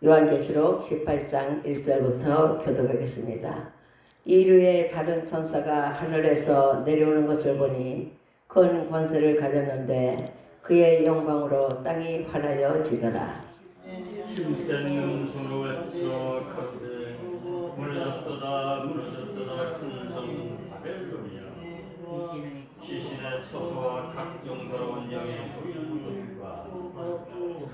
요한계시록 18장 1절부터 교독하겠습니다. 이르에 다른 천사가 하늘에서 내려오는 것을 보니 큰 권세를 가졌는데 그의 영광으로 땅이 환하여지더라. 힘센 음성으로 외쳐 가로되 무너졌도다 무너졌도다 큰 성 바벨론이여, 시신의 처소와 각종 더러운 영에 보이는 것과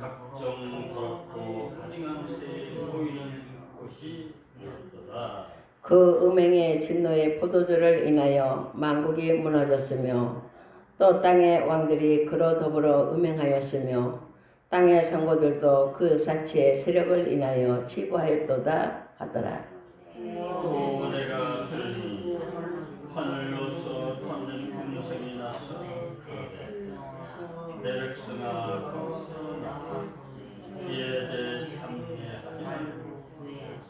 각종 더럽고 가증한 새 보이는 곳이 되었도다. 그 음행의 진노의 포도주를 인하여 만국이 무너졌으며 또 땅의 왕들이 그로 더불어 음행하였으며 땅의 상고들도 그 사치의 세력을 인하여 치부하였도다 하더라. 또 내가 들으니 하늘로서 터는 음성이 나서 가로되 내 백성아 거기서 나와 그의 죄 참회하지 말고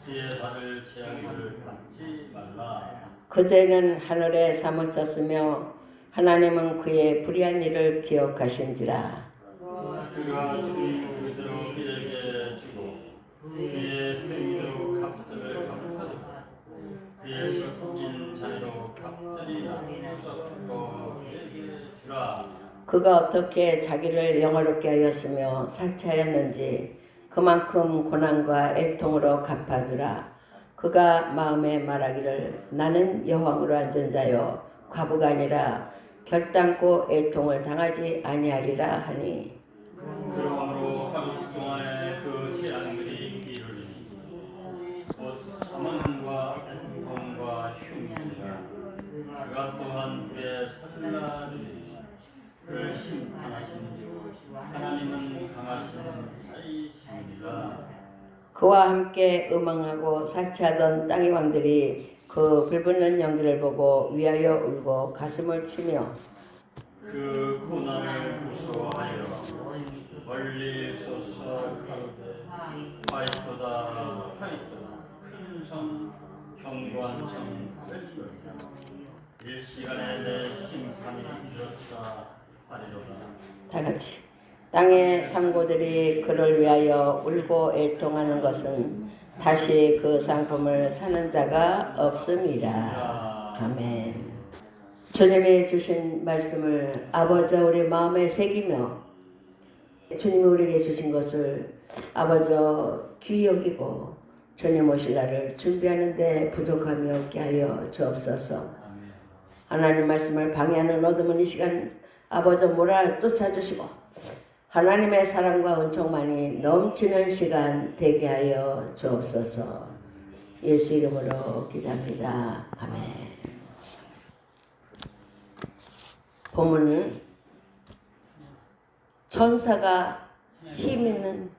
그의 받을 재앙을 받지 말라. 그제는 하늘에 사무쳤으며 하나님은 그의 불의한 일을 기억하신지라. 그가 준 그대로 그에게 주고 그의 행위로 갑절을 갚아주고 그의 섞인 자리로 갑절이 나누어 그에게 주라. 그가 어떻게 자기를 영화롭게 하였으며 사치하였는지 그만큼 고난과 애통으로 갚아주라. 그가 마음에 말하기를 나는 여왕으로 앉은 자요 과부가 아니라 결단코 애통을 당하지 아니하리라 하니, 그러므로 하루 동안에 그 재앙들이 이르리니 곧 사망과 애통과 흉이니라. 그가 또한 그의 사슬라주니 그를 심판하신 주 하나님은 강하신 자이시니라. 그와 함께 음행하고 사치하던 땅의 왕들이 그 불붙는 연기를 보고 위하여 울고 가슴을 치며 그 고난을 무서워하여 멀리 서서 가로되 하이도다 하이도다 큰 성 견고한 성 바벨론이야, 일시간에 내 심판이 이르렀다 하리로다. 다 같이 땅의 상고들이 그를 위하여 울고 애통하는 것은 다시 그 상품을 사는 자가 없음이라. 아멘. 주님이 주신 말씀을 아버지 우리 마음에 새기며 주님이 우리에게 주신 것을 아버지 귀히 여기고 주님 오실 날을 준비하는 데 부족함이 없게 하여 주옵소서. 하나님 말씀을 방해하는 어둠은 이 시간 아버지 몰아 쫓아주시고 하나님의 사랑과 은총만이 넘치는 시간 되게 하여 주옵소서. 예수 이름으로 기도합니다. 아멘. 본문은 천사가 힘 있는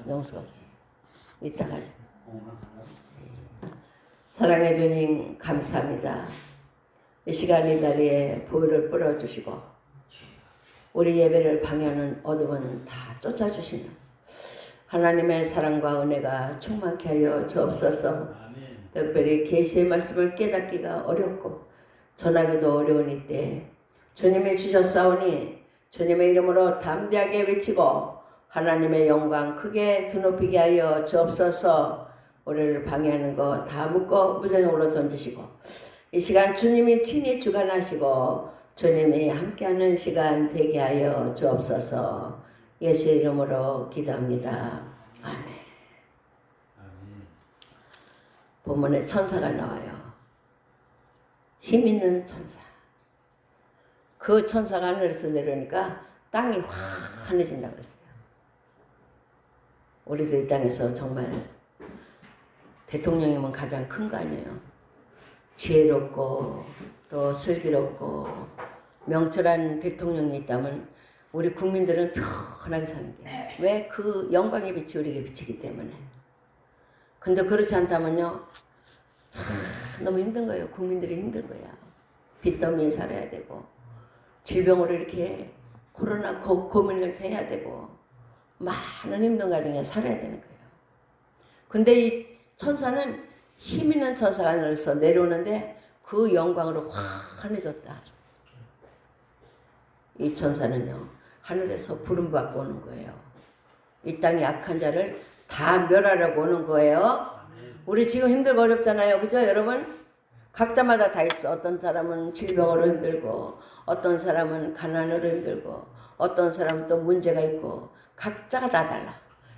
영수가 없어. 이따 가자. 사랑해 주님 감사합니다. 이 시간 이 자리에 보혈을 뿌려주시고 우리 예배를 방해하는 어둠은 다 쫓아주시며 하나님의 사랑과 은혜가 충만케 하여 주옵소서. 특별히 계시의 말씀을 깨닫기가 어렵고 전하기도 어려운 이때 주님이 주셨사오니 주님의 이름으로 담대하게 외치고 하나님의 영광 크게 드높이게 하여 주옵소서. 우리를 방해하는 거 다 묶어 무정으로 던지시고 이 시간 주님이 친히 주관하시고 주님이 함께하는 시간 되게 하여 주옵소서. 예수 이름으로 기도합니다. 아멘. 본문에 천사가 나와요. 힘 있는 천사. 그 천사가 하늘에서 내려오니까 땅이 환해진다고 그랬어요. 우리도 이 땅에서 정말 대통령이면 가장 큰 거 아니에요. 지혜롭고 또 슬기롭고 명철한 대통령이 있다면 우리 국민들은 편하게 사는 거예요. 왜? 그 영광의 빛이 우리에게 비치기 때문에. 근데 그렇지 않다면요 너무 힘든 거예요. 국민들이 힘든 거야. 빚더미에 살아야 되고 질병으로 이렇게 코로나 고민을 해야 되고 많은 힘든 가정에 살아야 되는 거예요. 근데 이 천사는 힘 있는 천사가 하늘에서 내려오는데 그 영광으로 환해졌다. 이 천사는요 하늘에서 부름 받고 오는 거예요. 이 땅의 악한 자를 다 멸하려고 오는 거예요. 우리 지금 힘들고 어렵잖아요. 그죠 여러분? 각자마다 다 있어. 어떤 사람은 질병으로 힘들고 어떤 사람은 가난으로 힘들고 어떤 사람은 또 문제가 있고 각자가 다 달라.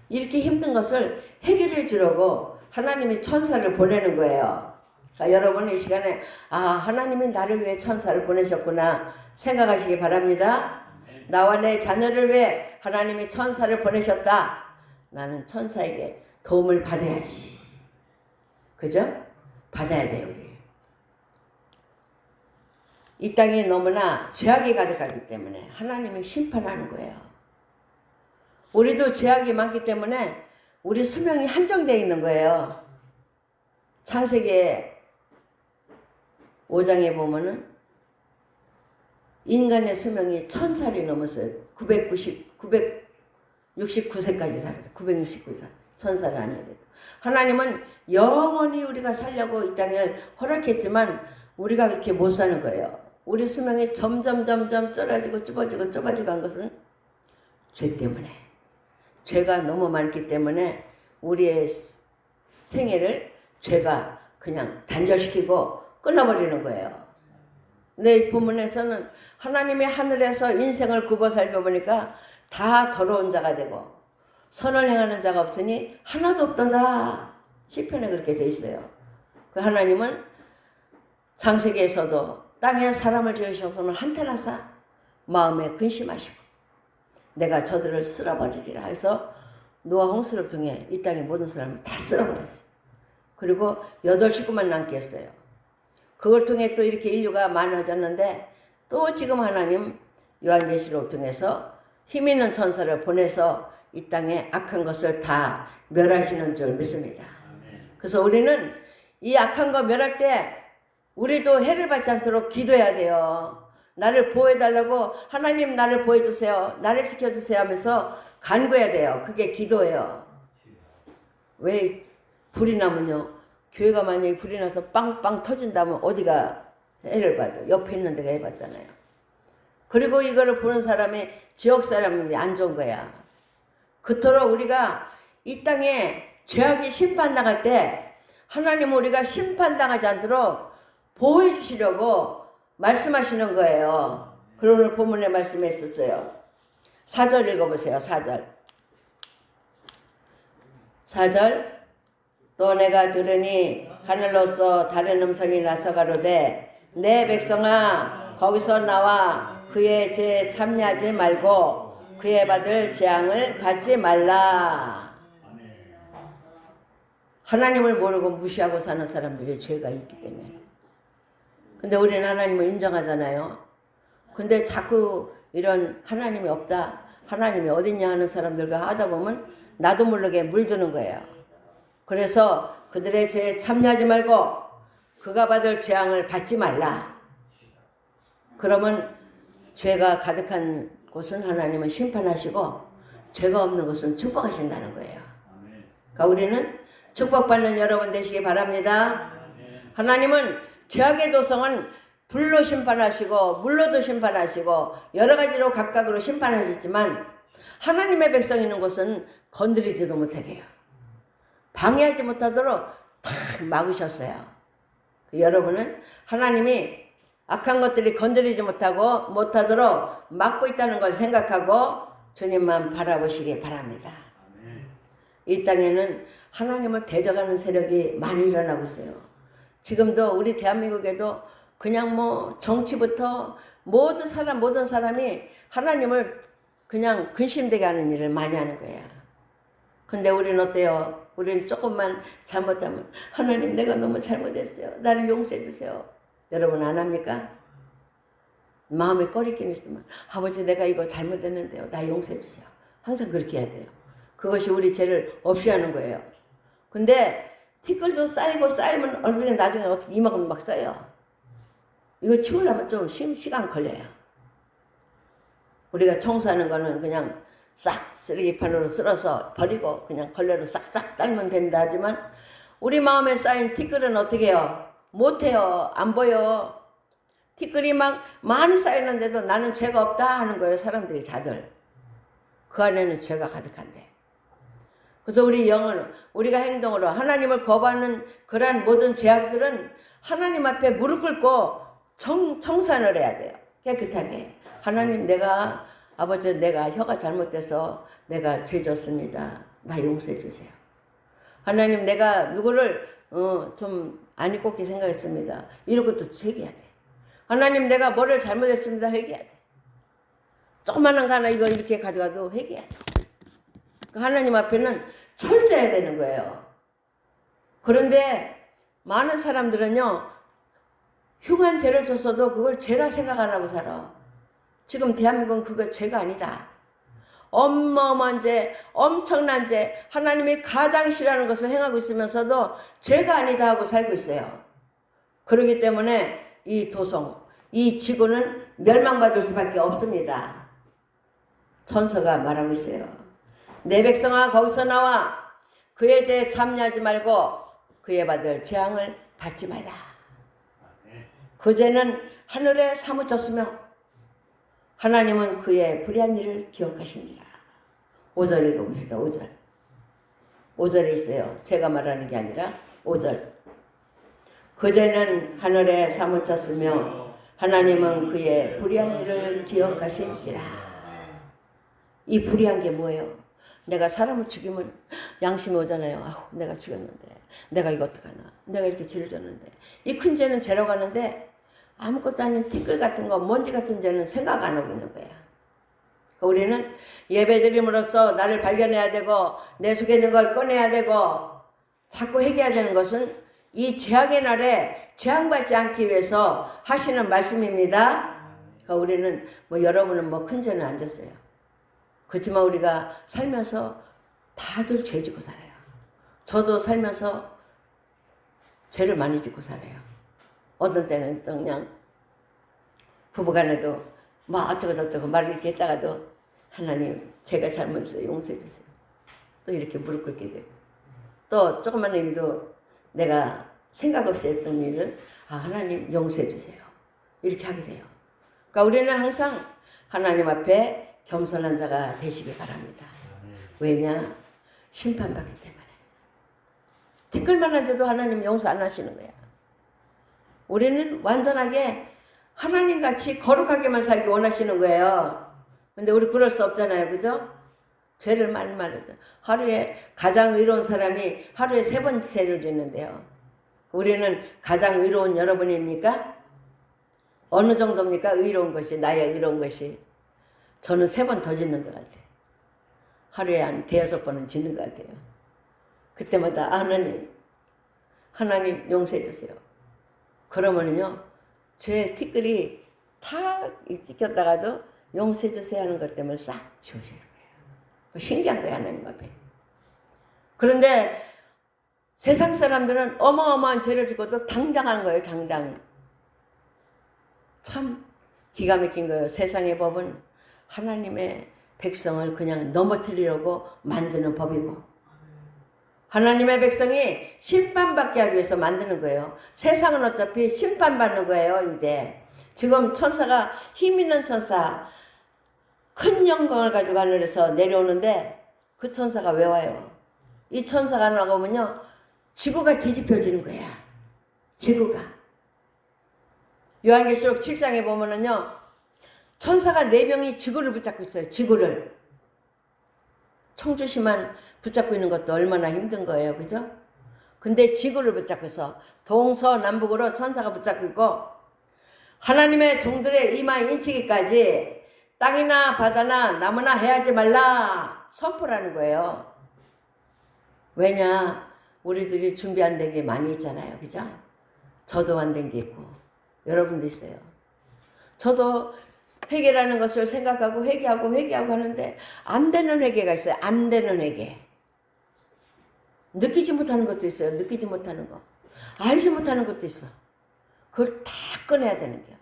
이렇게 힘든 것을 해결해 주려고 하나님이 천사를 보내는 거예요. 그러니까 여러분 이 시간에 하나님이 나를 위해 천사를 보내셨구나 생각하시기 바랍니다. 나와 내 자녀를 위해 하나님이 천사를 보내셨다. 나는 천사에게 도움을 받아야지. 그죠? 받아야 돼요 우리. 이 땅이 너무나 죄악이 가득하기 때문에 하나님이 심판하는 거예요. 우리도 죄악이 많기 때문에 우리 수명이 한정되어 있는 거예요. 창세기 5장에 보면은 인간의 수명이 1000살이 넘었어요. 969세까지 살아요. 969살. 1000살은 아니래도. 하나님은 영원히 우리가 살려고 이 땅을 허락했지만 우리가 그렇게 못 사는 거예요. 우리 수명이 점점 좁아지고 한 것은 죄 때문에. 죄가 너무 많기 때문에 우리의 생애를 죄가 그냥 단절시키고 끊어버리는 거예요. 근데 이 본문에서는 하나님이 하늘에서 인생을 굽어 살펴보니까 다 더러운 자가 되고 선을 행하는 자가 없으니 하나도 없도다. 시편에 그렇게 돼 있어요. 그 하나님은 창세기에서도 땅에 사람을 지으셔서는 한탄하사 마음에 근심하시고 내가 저들을 쓸어버리리라 해서 노아 홍수를 통해 이 땅의 모든 사람을 다 쓸어버렸어요. 그리고 8식구만 남게 했어요. 그걸 통해 또 이렇게 인류가 많아졌는데 또 지금 하나님 요한계시록을 통해서 힘 있는 천사를 보내서 이 땅에 악한 것을 다 멸하시는 줄 믿습니다. 그래서 우리는 이 악한 거 멸할 때 우리도 해를 받지 않도록 기도해야 돼요. 나를 보호해달라고 하나님 나를 보호해주세요. 나를 지켜주세요 하면서 간구해야 돼요. 그게 기도예요. 왜 불이 나면요. 교회가 만약에 불이 나서 빵빵 터진다면 어디가 해를 받아. 옆에 있는 데가 해 받잖아요. 그리고 이거를 보는 사람이 지역 사람이 안 좋은 거야. 그토록 우리가 이 땅에 죄악이 심판당할 때 하나님 우리가 심판당하지 않도록 보호해 주시려고 말씀하시는 거예요. 그런 오늘 본문에 말씀했었어요. 4절 읽어보세요. 4절. 또 내가 들으니 하늘로서 다른 음성이 나서 가로되 내 백성아 거기서 나와 그의 죄 참여하지 말고 그의 받을 재앙을 받지 말라. 하나님을 모르고 무시하고 사는 사람들이 죄가 있기 때문에. 근데 우리는 하나님을 인정하잖아요. 근데 자꾸 이런 하나님이 없다, 하나님이 어딨냐 하는 사람들과 하다 보면 나도 모르게 물드는 거예요. 그래서 그들의 죄에 참여하지 말고 그가 받을 재앙을 받지 말라. 그러면 죄가 가득한 곳은 하나님은 심판하시고 죄가 없는 곳은 축복하신다는 거예요. 그러니까 우리는 축복받는 여러분 되시기 바랍니다. 하나님은 죄악의 도성은 불로 심판하시고 물로도 심판하시고 여러 가지로 각각으로 심판하시지만 하나님의 백성 있는 곳은 건드리지도 못하게 해요. 방해하지 못하도록 탁 막으셨어요. 여러분은 하나님이 악한 것들이 건드리지 못하도록 막고 있다는 걸 생각하고 주님만 바라보시기 바랍니다. 이 땅에는 하나님을 대적하는 세력이 많이 일어나고 있어요. 지금도 우리 대한민국에도 그냥 정치부터 모든 사람이 하나님을 그냥 근심되게 하는 일을 많이 하는 거야. 근데 우리는 어때요? 우리는 조금만 잘못하면 하나님 내가 너무 잘못했어요. 나를 용서해 주세요. 여러분 안 합니까? 마음에 꺼리낌 있으면 아버지 내가 이거 잘못했는데요. 나 용서해 주세요. 항상 그렇게 해야 돼요. 그것이 우리 죄를 없이 하는 거예요. 근데 티끌도 쌓이면 어느 게 나중에 어떻게 이만큼 막 쌓여요. 이거 치우려면 좀 시간 걸려요. 우리가 청소하는 거는 그냥 싹 쓰레기판으로 쓸어서 버리고 그냥 걸레로 싹싹 딸면 된다 하지만 우리 마음에 쌓인 티끌은 어떻게 해요? 못해요. 안 보여. 티끌이 막 많이 쌓였는데도 나는 죄가 없다 하는 거예요. 사람들이 다들. 그 안에는 죄가 가득한데. 그래서 우리 영은 우리가 행동으로 하나님을 거부하는 그러한 모든 죄악들은 하나님 앞에 무릎 꿇고 청산을 해야 돼요. 깨끗하게. 하나님, 내가 아버지, 내가 혀가 잘못돼서 내가 죄 졌습니다. 나 용서해 주세요. 하나님, 내가 누구를 좀 안 이롭게 생각했습니다. 이런 것도 회개해야 돼. 하나님, 내가 뭐를 잘못했습니다. 회개해야 돼. 조그마한 거 하나 이거 이렇게 가져가도 회개해야 돼. 하나님 앞에는 철저해야 되는 거예요. 그런데 많은 사람들은요, 흉한 죄를 졌어도 그걸 죄라 생각 안 하고 살아. 지금 대한민국은 그거 죄가 아니다. 어마어마한 죄, 엄청난 죄, 하나님이 가장 싫어하는 것을 행하고 있으면서도 죄가 아니다 하고 살고 있어요. 그렇기 때문에 이 도성, 이 지구는 멸망받을 수밖에 없습니다. 천서가 말하고 있어요. 내 백성아, 거기서 나와 그의 죄에 참여하지 말고 그의 받을 재앙을 받지 말라. 그 죄는 하늘에 사무쳤으며 하나님은 그의 불의한 일을 기억하신지라. 5절 읽어봅시다. 5절. 5절에 있어요. 제가 말하는 게 아니라 5절. 그 죄는 하늘에 사무쳤으며 하나님은 그의 불의한 일을 기억하신지라. 이 불의한 게 뭐예요? 내가 사람을 죽이면 양심이 오잖아요. 아우, 내가 죽였는데, 내가 이거 어떡하나, 내가 이렇게 죄를 졌는데. 이 큰 죄는 죄라고 하는데 아무것도 아닌 티끌 같은 거, 먼지 같은 죄는 생각 안 하고 있는 거야. 우리는 예배드림으로써 나를 발견해야 되고 내 속에 있는 걸 꺼내야 되고 자꾸 회개해야 되는 것은 이 재앙의 날에 재앙받지 않기 위해서 하시는 말씀입니다. 우리는 여러분은 큰 죄는 안 졌어요. 그렇지만 우리가 살면서 다들 죄 짓고 살아요. 저도 살면서 죄를 많이 짓고 살아요. 어떤 때는 또 그냥 부부간에도 어쩌고 저쩌고 말을 이렇게 했다가도 하나님, 제가 잘못했어요. 용서해 주세요. 또 이렇게 무릎 꿇게 되고, 또 조그만 일도 내가 생각 없이 했던 일은 하나님 용서해 주세요. 이렇게 하게 돼요. 그러니까 우리는 항상 하나님 앞에 겸손한 자가 되시기 바랍니다. 왜냐? 심판받기 때문에. 티끌만한 데도 하나님 용서 안 하시는 거야. 우리는 완전하게 하나님같이 거룩하게만 살기 원하시는 거예요. 근데 우리 그럴 수 없잖아요. 그죠? 죄를 많이 말해도 하루에 가장 의로운 사람이 하루에 3번 죄를 짓는데요. 우리는 가장 의로운 여러분입니까? 어느 정도입니까? 의로운 것이, 나의 의로운 것이. 저는 3번 더 짓는 것 같아요. 하루에 한 5-6번은 짓는 것 같아요. 그때마다 하나님 용서해 주세요. 그러면은요, 죄 티끌이 탁 찍혔다가도 용서해 주세요 하는 것 때문에 싹 지워지는 거예요. 신기한 거예요, 하나님 앞에. 그런데 세상 사람들은 어마어마한 죄를 짓고도 당당한 거예요, 당당. 참 기가 막힌 거예요. 세상의 법은 하나님의 백성을 그냥 넘어뜨리려고 만드는 법이고, 하나님의 백성이 심판받게 하기 위해서 만드는 거예요. 세상은 어차피 심판받는 거예요. 이제 지금 천사가, 힘 있는 천사, 큰 영광을 가지고 하늘에서 내려오는데 그 천사가 왜 와요? 이 천사가 나오면요, 지구가 뒤집혀지는 거야. 지구가. 요한계시록 7장에 보면은요, 천사가 4명이 지구를 붙잡고 있어요. 지구를. 청주시만 붙잡고 있는 것도 얼마나 힘든 거예요. 그죠? 근데 지구를 붙잡고 있어. 동서남북으로 천사가 붙잡고 있고, 하나님의 종들의 이마 인치기까지 땅이나 바다나 나무나 해하지 말라 선포라는 거예요. 왜냐? 우리들이 준비 안 된 게 많이 있잖아요. 그죠? 저도 안 된 게 있고 여러분도 있어요. 저도 회개라는 것을 생각하고 회개하고 하는데 안 되는 회개가 있어요. 안 되는 회개. 느끼지 못하는 것도 있어요. 느끼지 못하는 거. 알지 못하는 것도 있어. 그걸 다 꺼내야 되는 거예요.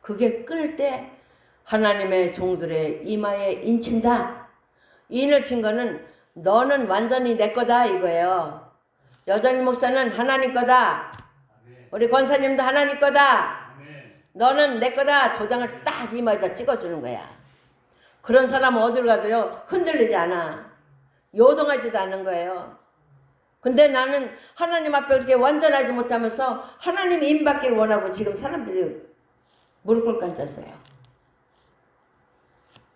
그게 끊을 때 하나님의 종들의 이마에 인친다. 인을 친 거는 너는 완전히 내 거다 이거예요. 여전히 목사는 하나님 거다. 우리 권사님도 하나님 거다. 너는 내 거다. 도장을 딱 이마에다 찍어주는 거야. 그런 사람은 어디로 가도요 흔들리지 않아. 요동하지도 않는 거예요. 근데 나는 하나님 앞에 그렇게 완전하지 못하면서 하나님 임받기를 원하고 지금 사람들이 무릎 꿇고 앉았어요.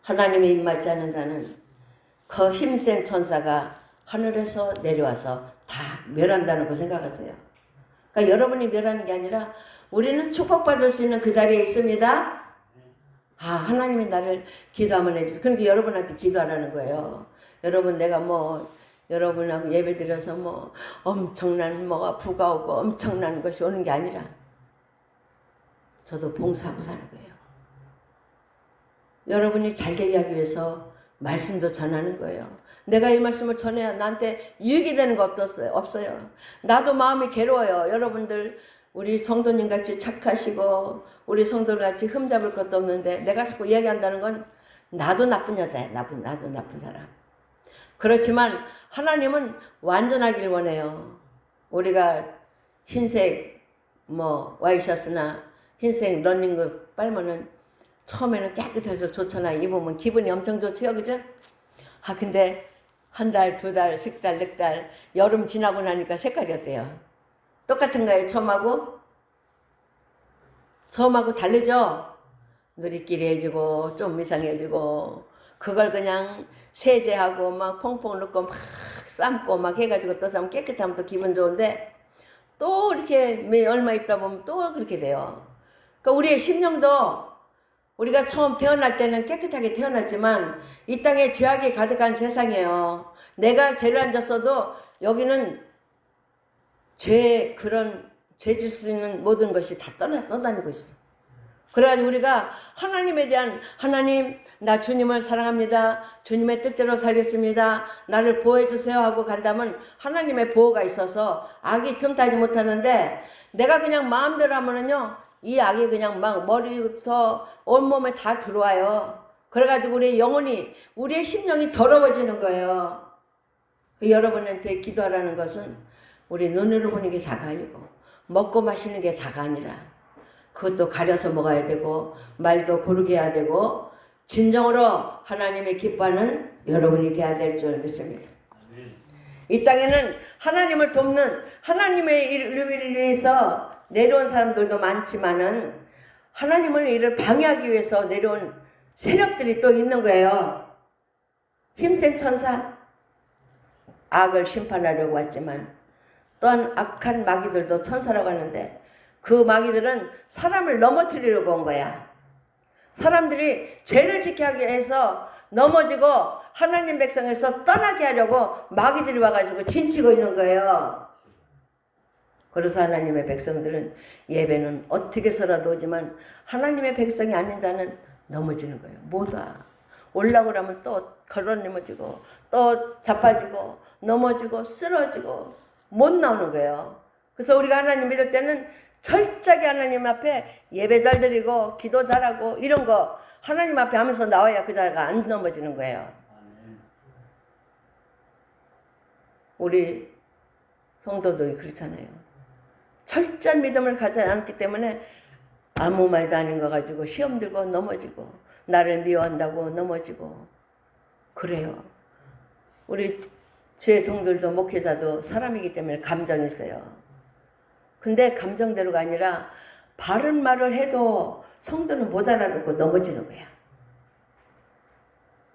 하나님의 임맞지 않은 자는 그 힘센 천사가 하늘에서 내려와서 다 멸한다는 거 생각하세요. 그러니까 여러분이 멸하는 게 아니라 우리는 축복받을 수 있는 그 자리에 있습니다. 아, 하나님이 나를 기도하면 해주세요. 그러니까 여러분한테 기도하라는 거예요. 여러분, 내가 여러분하고 예배 드려서 엄청난 부가 오고 엄청난 것이 오는 게 아니라 저도 봉사하고 사는 거예요. 여러분이 잘 되게 하기 위해서 말씀도 전하는 거예요. 내가 이 말씀을 전해야 나한테 유익이 되는 거 없어요. 나도 마음이 괴로워요. 여러분들 우리 성도님 같이 착하시고 우리 성도들 같이 흠잡을 것도 없는데 내가 자꾸 이야기한다는 건 나도 나쁜 여자야. 나도 나쁜 사람. 그렇지만 하나님은 완전하길 원해요. 우리가 흰색 와이셔츠나 흰색 러닝그 빨면은 처음에는 깨끗해서 좋잖아. 입으면 기분이 엄청 좋지요, 그죠? 아, 근데 한 달, 두 달, 석 달, 넉 달, 여름 지나고 나니까 색깔이 어때요? 똑같은가요, 처음하고? 처음하고 다르죠? 누리끼리해지고, 좀 이상해지고, 그걸 그냥 세제하고 막 퐁퐁 넣고 막 삶고 막 해가지고 또 삶으면 깨끗하면 또 기분 좋은데, 또 이렇게 얼마 입다 보면 또 그렇게 돼요. 그러니까 우리의 심령도 우리가 처음 태어날 때는 깨끗하게 태어났지만 이 땅에 죄악이 가득한 세상이에요. 내가 죄를 안 졌어도 여기는 그런 죄질 수 있는 모든 것이 다 떠다니고 있어. 그래가지고 우리가 하나님에 대한 하나님, 나 주님을 사랑합니다. 주님의 뜻대로 살겠습니다. 나를 보호해 주세요 하고 간다면 하나님의 보호가 있어서 악이 틈타지 못하는데 내가 그냥 마음대로 하면은요 이 악이 그냥 막 머리부터 온몸에 다 들어와요. 그래가지고 우리의 영혼이, 우리의 심령이 더러워지는 거예요. 여러분한테 기도하라는 것은 우리 눈으로 보는 게 다가 아니고 먹고 마시는 게 다가 아니라 그것도 가려서 먹어야 되고 말도 고르게 해야 되고 진정으로 하나님의 기뻐하는 여러분이 돼야 될 줄 믿습니다. 이 땅에는 하나님을 돕는 하나님의 일을 위해서 내려온 사람들도 많지만은 하나님을 일을 방해하기 위해서 내려온 세력들이 또 있는 거예요. 힘센 천사, 악을 심판하려고 왔지만 또한 악한 마귀들도 천사라고 하는데 그 마귀들은 사람을 넘어뜨리려고 온 거야. 사람들이 죄를 지키기 위해서 넘어지고 하나님 백성에서 떠나게 하려고 마귀들이 와가지고 진치고 있는 거예요. 그래서 하나님의 백성들은 예배는 어떻게 해서라도 오지만 하나님의 백성이 아닌 자는 넘어지는 거예요. 못 와. 올라오고 나면 또 걸어 넘어지고 또 자빠지고 넘어지고 쓰러지고 못 나오는 거예요. 그래서 우리가 하나님 믿을 때는 철저하게 하나님 앞에 예배 잘 드리고 기도 잘하고 이런 거 하나님 앞에 하면서 나와야 그 자가 안 넘어지는 거예요. 우리 성도들이 그렇잖아요. 철저한 믿음을 가지 않기 때문에 아무 말도 아닌 거 가지고 시험 들고 넘어지고 나를 미워한다고 넘어지고 그래요. 우리 주의 종들도 목회자도 사람이기 때문에 감정이 있어요. 근데 감정대로가 아니라 바른 말을 해도 성도는 못 알아듣고 넘어지는 거야.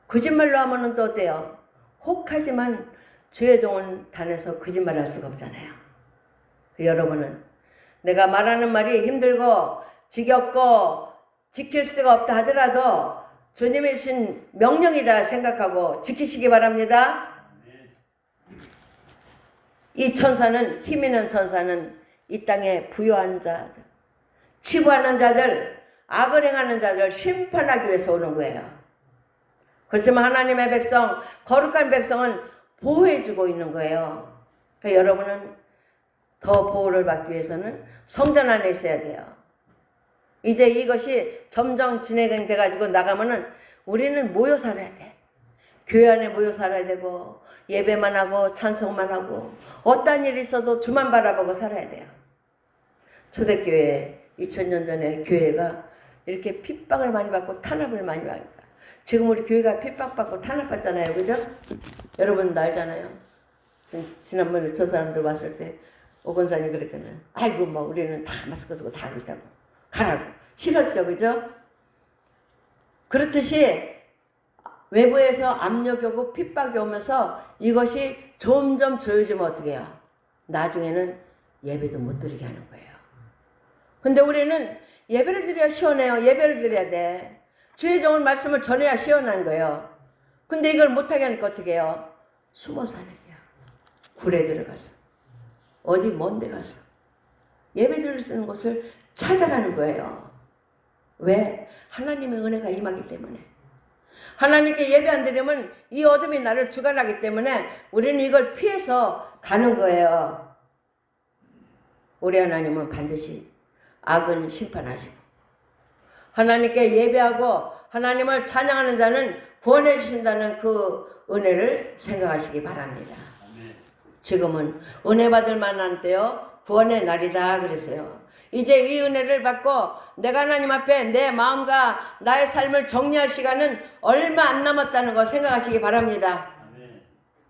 거짓말로 하면은 또 어때요? 혹하지만 주의 종은 단에서 거짓말할 수가 없잖아요. 여러분은 내가 말하는 말이 힘들고 지겹고 지킬 수가 없다 하더라도 주님이 주신 명령이다 생각하고 지키시기 바랍니다. 이 천사는, 힘 있는 천사는 이 땅에 부요한 자들, 치부하는 자들, 악을 행하는 자들 심판하기 위해서 오는 거예요. 그렇지만 하나님의 백성, 거룩한 백성은 보호해주고 있는 거예요. 그러니까 여러분은 더 보호를 받기 위해서는 성전 안에 있어야 돼요. 이제 이것이 점점 진행돼가지고 나가면은 우리는 모여 살아야 돼. 교회 안에 모여 살아야 되고 예배만 하고 찬송만 하고 어떤 일이 있어도 주만 바라보고 살아야 돼요. 초대교회 2000년 전에 교회가 이렇게 핍박을 많이 받고 탄압을 많이 받으니까 지금 우리 교회가 핍박받고 탄압받잖아요. 그죠? 여러분도 알잖아요. 지난번에 저 사람들 왔을 때 오건산이 그랬다면 아이고 뭐 우리는 다 마스크 쓰고 다 하고 있다고 가라고 싫었죠. 그죠? 그렇듯이 외부에서 압력이 오고 핍박이 오면서 이것이 점점 조여지면 어떻게 해요? 나중에는 예배도 못 드리게 하는 거예요. 근데 우리는 예배를 드려야 시원해요. 예배를 드려야 돼. 주의 종은 말씀을 전해야 시원한 거예요. 근데 이걸 못하게 하니까 어떻게 해요? 숨어서 하는 거야. 굴에 들어가서. 어디 먼 데 가서. 예배 드릴 수 있는 곳을 찾아가는 거예요. 왜? 하나님의 은혜가 임하기 때문에. 하나님께 예배 안 드리면 이 어둠이 나를 주관하기 때문에 우리는 이걸 피해서 가는 거예요. 우리 하나님은 반드시 악은 심판하시고 하나님께 예배하고 하나님을 찬양하는 자는 구원해 주신다는 그 은혜를 생각하시기 바랍니다. 지금은 은혜 받을 만한 때요 구원의 날이다 그랬어요. 이제 이 은혜를 받고 내가 하나님 앞에 내 마음과 나의 삶을 정리할 시간은 얼마 안 남았다는 거 생각하시기 바랍니다.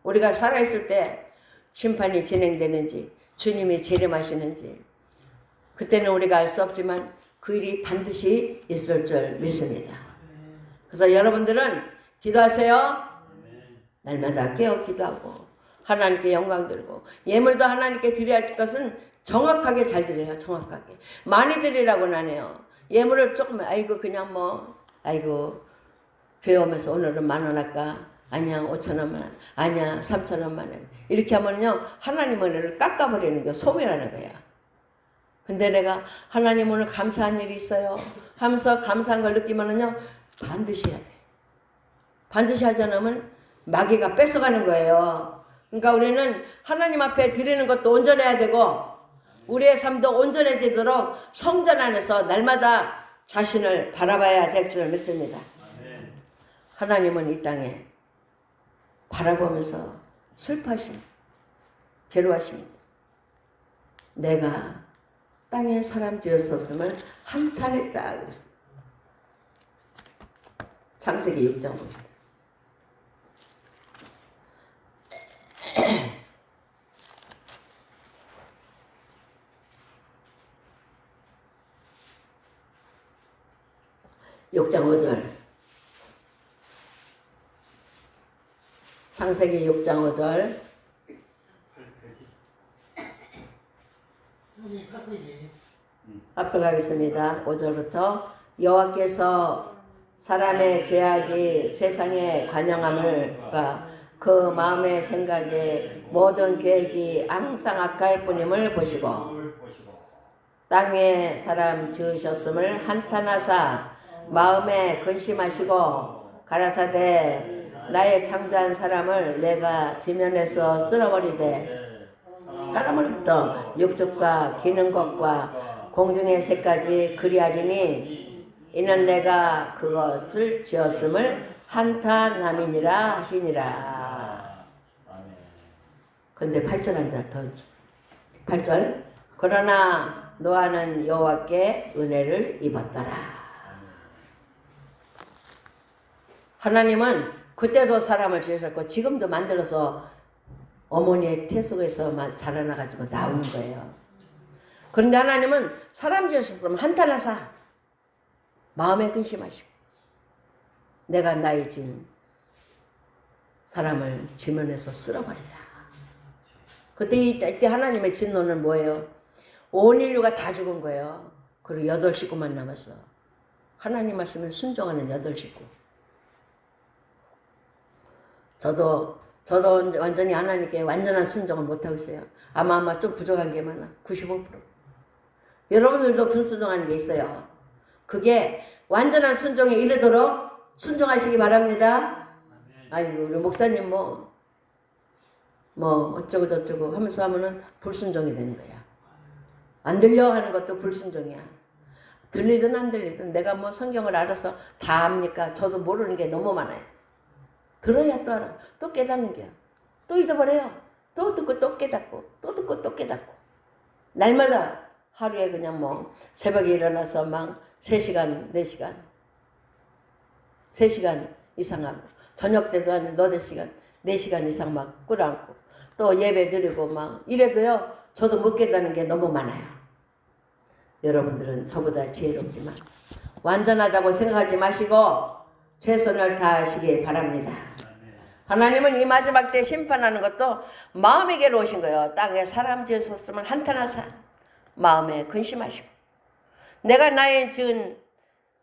우리가 살아있을 때 심판이 진행되는지 주님이 재림하시는지 그때는 우리가 알 수 없지만 그 일이 반드시 있을 줄 믿습니다. 그래서 여러분들은 기도하세요. 날마다 깨어 기도하고 하나님께 영광 들고 예물도 하나님께 드려야 할 것은 정확하게 잘 드려요. 정확하게. 많이 드리라고는 안 해요. 예물을 조금 아이고 그냥 뭐 아이고 교회 오면서 오늘은 10,000원 할까? 아니야 5,000원만 아니야 3,000원만 이렇게 하면요 하나님 은혜를 깎아버리는 게 소멸하는 거야. 근데 내가 하나님 오늘 감사한 일이 있어요 하면서 감사한 걸 느끼면은요 반드시 해야 돼. 반드시 하지 않으면 마귀가 뺏어가는 거예요. 그러니까 우리는 하나님 앞에 드리는 것도 온전해야 되고 우리의 삶도 온전해지도록 성전 안에서 날마다 자신을 바라봐야 될 줄 믿습니다. 하나님은 이 땅에 바라보면서 슬퍼하시니 괴로워하시니 내가 땅에 사람 지었었음을 한탄했다 그랬어요. 창세기 6장 봅시다. (6장 5절) 창세기 6장 5절 압도하겠습니다. 5절부터 여호와께서 사람의 죄악이 세상에 관영함을과 그 마음의 생각에 모든 계획이 항상 악할 뿐임을 보시고 땅 위에 사람 지으셨음을 한탄하사 마음에 근심하시고 가라사대 나의 창조한 사람을 내가 지면에서 쓸어버리되 사람으로부터 육축과 기는 것과 공중의 새까지 그리하리니 이는 내가 그것을 지었음을 한탄함이니라 하시니라. 근데 8절 한 절 더 8절 그러나 노아는 여호와께 은혜를 입었더라. 하나님은 그때도 사람을 지으셨고 지금도 만들어서 어머니의 태 속에서 자라나가지고 나오는 거예요. 그런데 하나님은 사람 지으셨으면 한탄하사 마음에 근심하시고 내가 나의 진 사람을 지면에서 쓸어버리라. 이때 하나님의 진노는 뭐예요? 온 인류가 다 죽은 거예요. 그리고 8식구만 남았어. 하나님 말씀을 순종하는 8식구. 저도 완전히 하나님께 완전한 순종을 못하고 있어요. 아마 좀 부족한 게 많아. 95%. 여러분들도 불순종하는 게 있어요. 그게 완전한 순종에 이르도록 순종하시기 바랍니다. 아이고 우리 목사님 뭐 어쩌고 저쩌고 하면서 하면은 불순종이 되는 거야. 안 들려 하는 것도 불순종이야. 들리든 안 들리든 내가 뭐 성경을 알아서 다 압니까? 저도 모르는 게 너무 많아요. 들어야 또 알아. 또 깨닫는 게야. 또 잊어버려요. 또 듣고 또 깨닫고 또 듣고 또 깨닫고 날마다 하루에 그냥 뭐 새벽에 일어나서 막 3시간 4시간 3시간 이상하고 저녁 때도 한 너댓 시간 4시간 이상 막 꿇어앉고 또 예배 드리고 막 이래도요 저도 못 깨닫는 게 너무 많아요. 여러분들은 저보다 지혜롭지만 완전하다고 생각하지 마시고 최선을 다하시기 바랍니다. 하나님은 이 마지막 때 심판하는 것도 마음에 괴로우신 거예요. 땅에 사람 지으셨으면 한탄하사 마음에 근심하시고 내가 나의 지은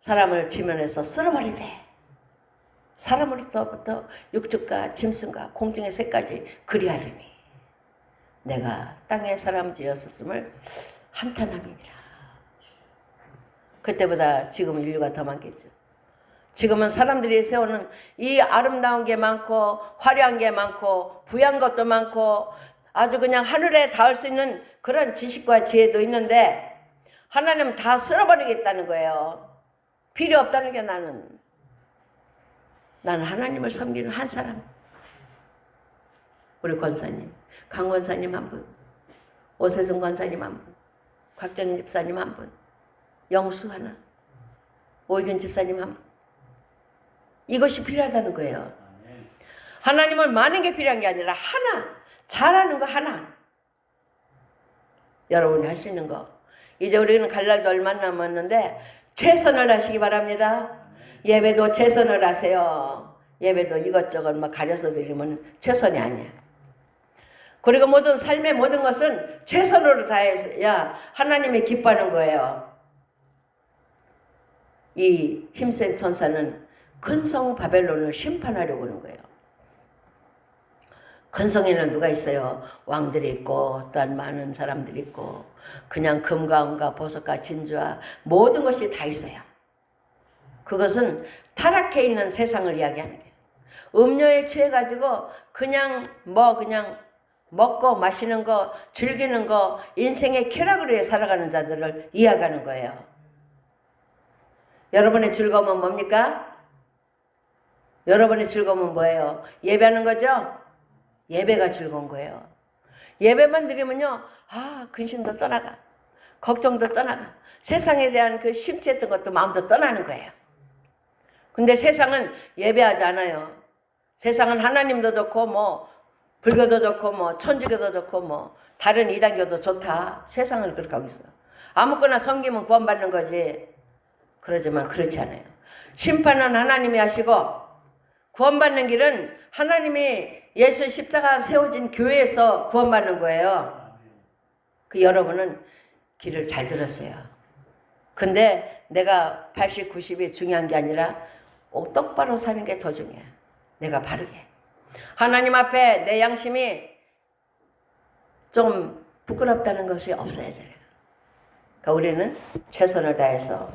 사람을 지면에서 쓸어버리되 사람으로부터 육축과 짐승과 공중의 새까지 그리하리니 내가 땅에 사람 지었음을 한탄함이니라. 그때보다 지금은 인류가 더 많겠죠. 지금은 사람들이 세우는 이 아름다운 게 많고 화려한 게 많고 부유한 것도 많고 아주 그냥 하늘에 닿을 수 있는 그런 지식과 지혜도 있는데 하나님은 다 쓸어버리겠다는 거예요. 필요 없다는 게 나는 하나님을 섬기는 한 사람. 우리 권사님, 강 권사님 한 분, 오세승 권사님 한 분, 곽정인 집사님 한 분, 영수 하나, 오희근 집사님 한 분. 이것이 필요하다는 거예요. 하나님은 많은 게 필요한 게 아니라 하나, 잘하는 거 하나. 여러분이 할 수 있는 거. 이제 우리는 갈 날도 얼마 남았는데 최선을 하시기 바랍니다. 예배도 최선을 하세요. 예배도 이것저것 막 가려서 드리면 최선이 아니야. 그리고 모든 삶의 모든 것은 최선으로 다해야 하나님이 기뻐하는 거예요. 이 힘센 천사는 큰 성 바벨론을 심판하려고 하는 거예요. 큰 성에는 누가 있어요? 왕들이 있고 또한 많은 사람들이 있고 그냥 금과 은과 보석과 진주와 모든 것이 다 있어요. 그것은 타락해 있는 세상을 이야기하는 거예요. 음료에 취해가지고 그냥 먹고 마시는 거 즐기는 거 인생의 쾌락으로 살아가는 자들을 이야기하는 거예요. 여러분의 즐거움은 뭡니까? 여러분의 즐거움은 뭐예요? 예배하는 거죠? 예배가 즐거운 거예요. 예배만 드리면요, 근심도 떠나가, 걱정도 떠나가, 세상에 대한 그 심취했던 것도 마음도 떠나는 거예요. 근데 세상은 예배하지 않아요. 세상은 하나님도 좋고 불교도 좋고 천주교도 좋고 다른 이단교도 좋다. 세상은 그렇게 하고 있어요. 아무거나 섬기면 구원받는 거지. 그러지만 그렇지 않아요. 심판은 하나님이 하시고 구원받는 길은 하나님이 예수 십자가 세워진 교회에서 구원받는 거예요. 여러분은 길을 잘 들었어요. 근데 내가 80, 90이 중요한 게 아니라 똑바로 사는 게 더 중요해. 내가 바르게. 하나님 앞에 내 양심이 좀 부끄럽다는 것이 없어야 돼요. 그러니까 우리는 최선을 다해서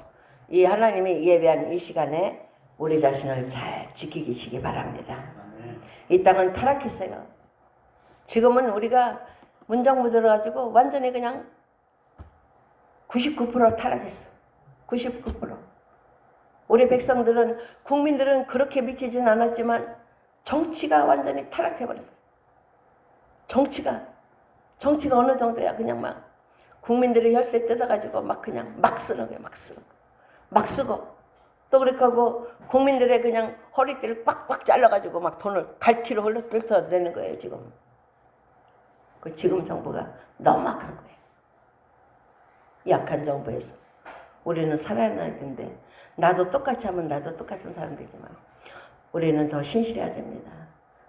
이 하나님이 예배한 이 시간에 우리 자신을 잘 지키시기 바랍니다. 이 땅은 타락했어요. 지금은 우리가 문정부 들어가지고 완전히 그냥 99% 타락했어. 99%. 우리 백성들은 국민들은 그렇게 미치진 않았지만 정치가 완전히 타락해버렸어. 정치가 어느 정도야. 그냥 막 국민들이 혈세 뜯어가지고 막 쓰는 거야. 막 쓰고 또 그렇게 하고 국민들의 그냥 허리띠를 빡빡 잘라가지고 막 돈을 갈퀴로 흘러내는 거예요. 지금 정부가 너무 악한 거예요. 약한 정부에서 우리는 살아나야 되는데 나도 똑같이 하면 나도 똑같은 사람 되지만 우리는 더 신실해야 됩니다.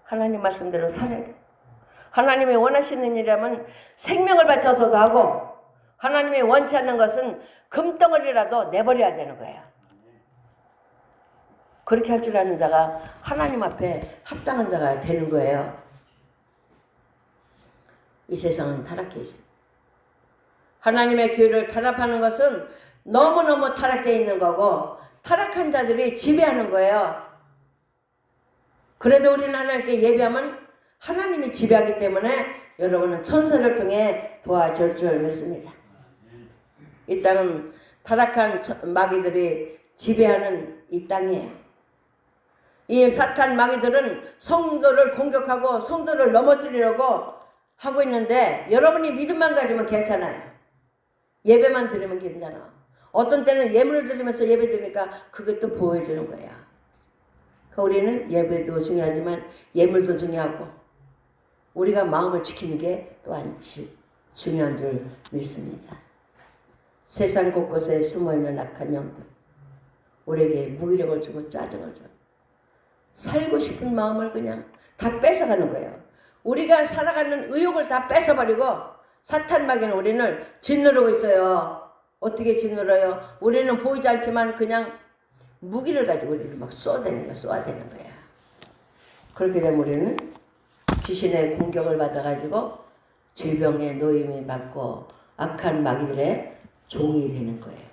하나님 말씀대로 살아야 돼요. 하나님이 원하시는 일이라면 생명을 바쳐서도 하고 하나님이 원치 않는 것은 금덩어리라도 내버려야 되는 거예요. 그렇게 할 줄 아는 자가 하나님 앞에 합당한 자가 되는 거예요. 이 세상은 타락해 있어요. 하나님의 교회를 탄압하는 것은 너무너무 타락되어 있는 거고 타락한 자들이 지배하는 거예요. 그래도 우리는 하나님께 예배하면 하나님이 지배하기 때문에 여러분은 천사를 통해 도와줄 줄 믿습니다. 이 땅은 타락한 마귀들이 지배하는 이 땅이에요. 이 사탄 마귀들은 성도를 공격하고 성도를 넘어뜨리려고 하고 있는데 여러분이 믿음만 가지면 괜찮아요. 예배만 드리면 괜찮아. 어떤 때는 예물을 드리면서 예배 드리니까 그것도 보여주는 거야. 우리는 예배도 중요하지만 예물도 중요하고 우리가 마음을 지키는 게 또한 중요한 줄 믿습니다. 세상 곳곳에 숨어있는 악한 영들 우리에게 무기력을 주고 짜증을 줘. 살고 싶은 마음을 그냥 다 뺏어가는 거예요. 우리가 살아가는 의욕을 다 뺏어버리고 사탄 마귀는 우리를 짓누르고 있어요. 어떻게 짓누려요? 우리는 보이지 않지만 그냥 무기를 가지고 우리를 막 쏘아대는 거야. 그렇게 되면 우리는 귀신의 공격을 받아가지고 질병의 노임이 받고 악한 마귀들의 종이 되는 거예요.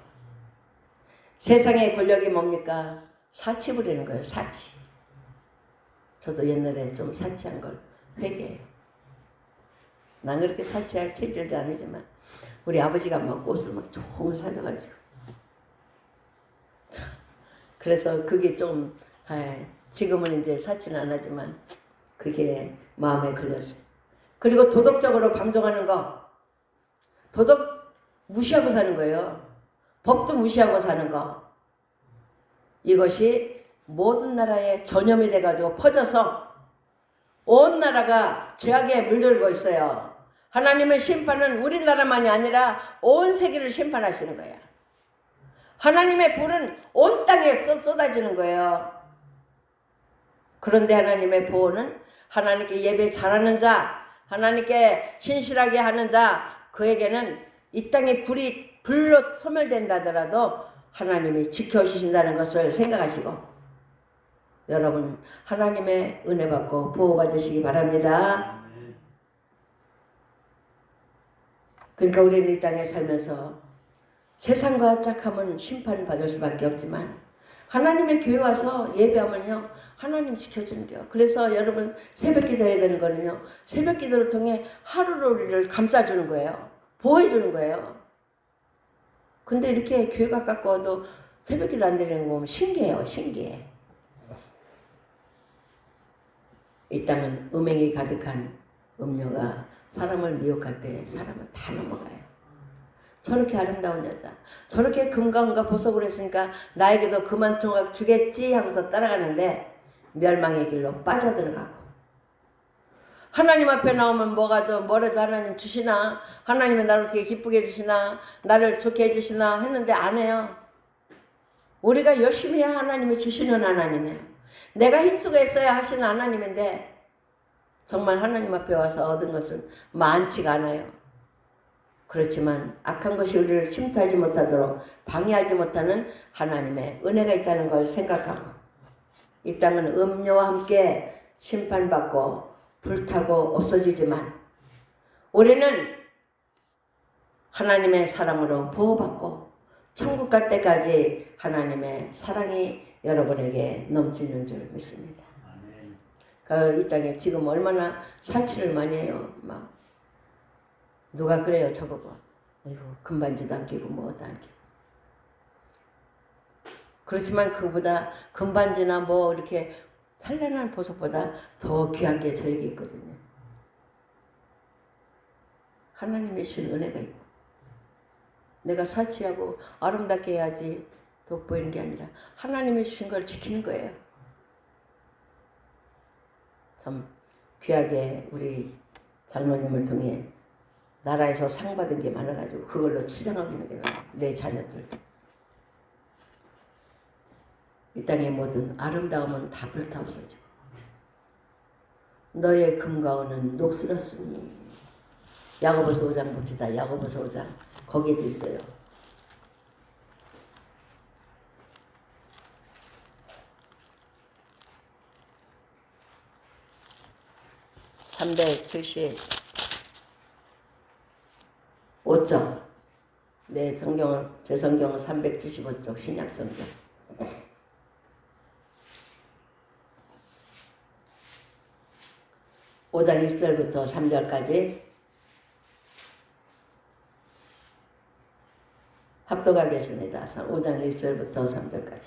세상의 권력이 뭡니까? 사치 부리는 거예요. 사치. 저도 옛날에 좀 사치한 걸 회개해요. 난 그렇게 사치할 체질도 아니지만 우리 아버지가 막 옷을 막 좋은 걸 사줘가지고 그래서 그게 좀 지금은 이제 사치는 안 하지만 그게 마음에 걸렸어요. 그리고 도덕적으로 방종하는 거, 도덕 무시하고 사는 거예요. 법도 무시하고 사는 거. 이것이 모든 나라에 전염이 돼가지고 퍼져서 온 나라가 죄악에 물들고 있어요. 하나님의 심판은 우리나라만이 아니라 온 세계를 심판하시는 거예요. 하나님의 불은 온 땅에 쏟아지는 거예요. 그런데 하나님의 보호는 하나님께 예배 잘하는 자, 하나님께 신실하게 하는 자, 그에게는 이 땅에 불로 소멸된다 하더라도 하나님이 지켜주신다는 것을 생각하시고 여러분 하나님의 은혜 받고 보호받으시기 바랍니다. 그러니까 우리는 이 땅에 살면서 세상과 짝하면 심판받을 수밖에 없지만 하나님의 교회 와서 예배하면요 하나님 지켜주는 거예요. 그래서 여러분 새벽 기도해야 되는 거는요 새벽 기도를 통해 하루를 우리를 감싸주는 거예요. 보호해주는 거예요. 근데 이렇게 교회가 가까워도 새벽 기도 안 드리는 거 보면 신기해요. 신기해. 이 땅은 음행이 가득한 음료가 사람을 미혹할 때 사람은 다 넘어가요. 저렇게 아름다운 여자, 저렇게 금강과 보석을 했으니까 나에게도 그만 총각 주겠지 하고서 따라가는데 멸망의 길로 빠져들어가고 하나님 앞에 나오면 뭐래도 하나님 주시나, 하나님이 나를 어떻게 기쁘게 해주시나, 나를 좋게 해주시나 했는데 안 해요. 우리가 열심히 해야 하나님이 주시는 하나님이에요. 내가 힘쓰고 했어야 하시는 하나님인데 정말 하나님 앞에 와서 얻은 것은 많지가 않아요. 그렇지만 악한 것이 우리를 침투하지 못하도록 방해하지 못하는 하나님의 은혜가 있다는 걸 생각하고 이 땅은 음료와 함께 심판받고 불타고 없어지지만 우리는 하나님의 사랑으로 보호받고 천국 갈 때까지 하나님의 사랑이 여러분에게 넘치는 줄 믿습니다. 이 땅에 지금 얼마나 사치를 많이 해요. 막 누가 그래요 저보고. 아이고 금반지도 안 끼고 뭐도 안 끼고. 그렇지만 그보다 금반지나 뭐 이렇게 찬란한 보석보다 더 귀한 게 저에게 있거든요. 하나님의 주신 은혜가 있고 내가 사치하고 아름답게 해야지 돋보이는 게 아니라 하나님이 주신 걸 지키는 거예요. 참 귀하게 우리 장로님을 통해 나라에서 상 받은 게 많아가지고 그걸로 치장하고 있는 게 내 자녀들도. 이 땅의 모든 아름다움은 다 불타 없어지고 너의 금가오는 녹슬었으니 야고보서 5장 봅시다. 야고보서 5장 거기에도 있어요. (375쪽) 내 성경은 제 성경은 375쪽 신약 성경. (5장) 1절부터 3절까지 합독하겠습니다. 5장 1절부터 3절까지.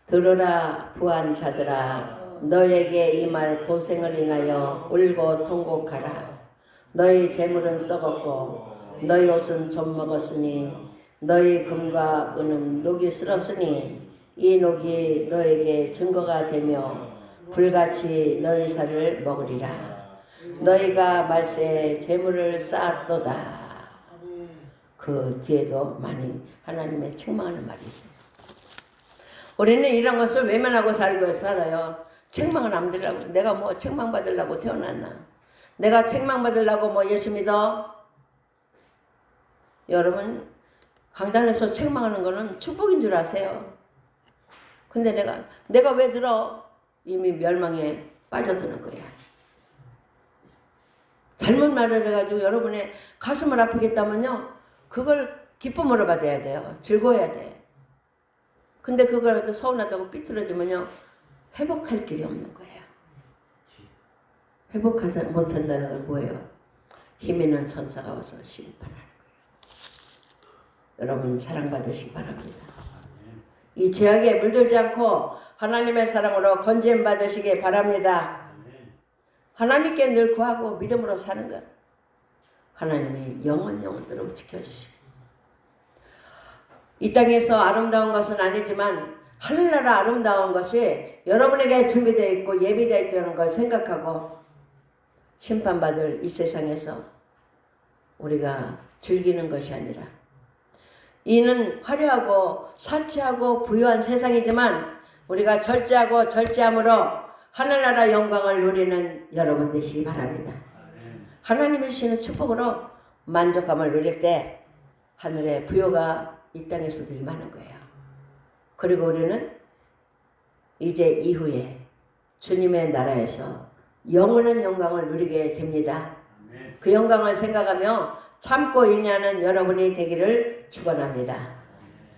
들으라 부한 자들아, 너에게 이 말 고생을 인하여 울고 통곡하라. 너희 재물은 썩었고 너희 옷은 좀 먹었으니 너희 금과 은은 녹이 슬었으니 이 녹이 너에게 증거가 되며 불같이 너희 살을 먹으리라. 너희가 말세에 재물을 쌓았도다. 그 뒤에도 많이 하나님의 책망하는 말이 있어요. 우리는 이런 것을 외면하고 살아요. 책망을 안 들으려고. 내가 뭐 책망 받으려고 태어났나? 내가 책망 받으려고 뭐 예수 믿어? 여러분, 강단에서 책망하는 거는 축복인 줄 아세요. 근데 내가 왜 들어? 이미 멸망에 빠져드는 거야. 잘못 말을 해가지고 여러분의 가슴을 아프겠다면요, 그걸 기쁨으로 받아야 돼요. 즐거워야 돼. 근데 그걸 가지고 서운하다고 삐뚤어지면요, 회복할 길이 없는 거예요. 회복하지 못한다는 건 뭐예요? 힘 있는 천사가 와서 심판하는 거예요. 여러분 사랑받으시기 바랍니다. 이 죄악에 물들지 않고 하나님의 사랑으로 건짐 받으시기 바랍니다. 하나님께 늘 구하고 믿음으로 사는 것. 하나님이 영원토록 지켜주시고, 이 땅에서 아름다운 것은 아니지만 하늘나라 아름다운 것이 여러분에게 준비되어 있고 예비되어 있다는 걸 생각하고 심판받을 이 세상에서 우리가 즐기는 것이 아니라, 이는 화려하고 사치하고 부유한 세상이지만 우리가 절제하고 절제함으로 하늘나라 영광을 누리는 여러분 되시기 바랍니다. 하나님이 주시는 축복으로 만족감을 누릴 때 하늘의 부요가 이 땅에서도 임하는 거예요. 그리고 우리는 이제 이후에 주님의 나라에서 영원한 영광을 누리게 됩니다. 그 영광을 생각하며 참고 인내하는 여러분이 되기를 축원합니다.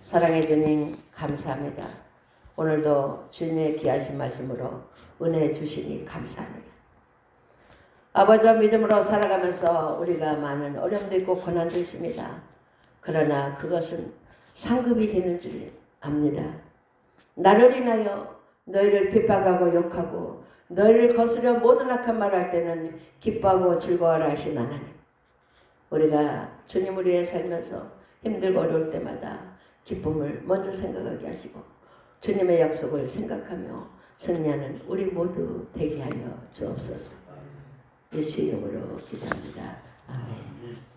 사랑해 주님 감사합니다. 오늘도 주님의 귀하신 말씀으로 은혜 주시니 감사합니다. 아버지와 믿음으로 살아가면서 우리가 많은 어려움도 있고 고난도 있습니다. 그러나 그것은 상급이 되는 줄 압니다. 나를 인하여 너희를 핍박하고 욕하고 너희를 거스려 모든 악한 말할 때는 기뻐하고 즐거워하라 하신 하나님, 우리가 주님을 위해 살면서 힘들고 어려울 때마다 기쁨을 먼저 생각하게 하시고 주님의 약속을 생각하며 승리하는 우리 모두 되게 하여 주옵소서. 예수 이름으로 기도합니다. 아멘.